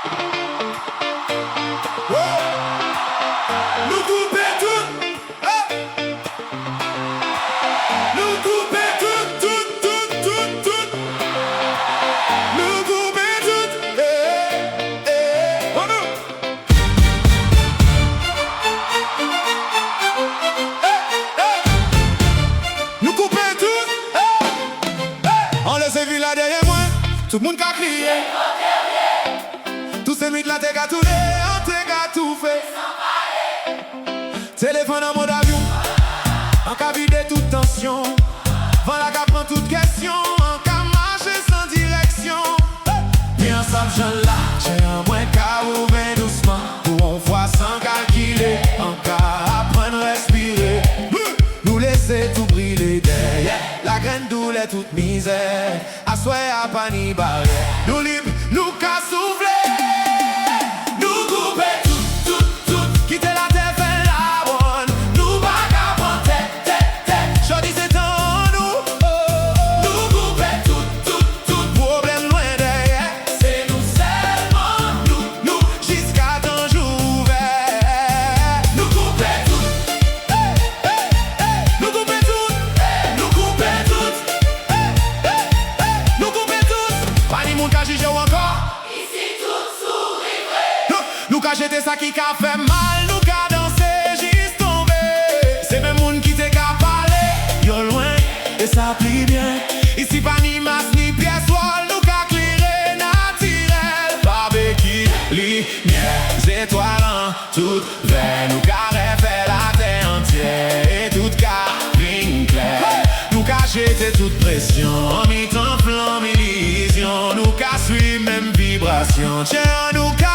Nous couper tout, nous couper tout. Nous couper tout, oh nous. Nous couper tout, on laisse villa derrière moi. Tout le monde qui a crié. Tous ces nuits là t'es qu'à tourner, on t'es qu'à tout fait. Téléphone en mode avion, en cas vider toute tension. Voilà qu'à prendre toute question, en cas marcher sans direction. Puis ensemble j'en là, j'ai un moins qu'à ouvrir doucement. Pour on voit sans calculer, en cas apprendre à respirer. Nous laisser tout briller derrière, la graine douleur toute misère. Assoyer à pas ni barrière, nous libres, nous qu'à souffler. Nous qu'a jeté ça qui qu'a fait mal, nous qu'a dansé juste tombé. C'est même moun qui t'est qu'à parler, yo loin, et ça plie bien. Ici pas ni masse ni pièce, nous qu'a clairé naturel. Barbecue, lumière, étoiles en toute veille. Nous qu'a refait la terre entière, et toute ligne claire. Nous qu'a jeté toute pression, en mi-temps, flamme, illusion. Nous qu'a suivi même vibration, tiens, nous qu'a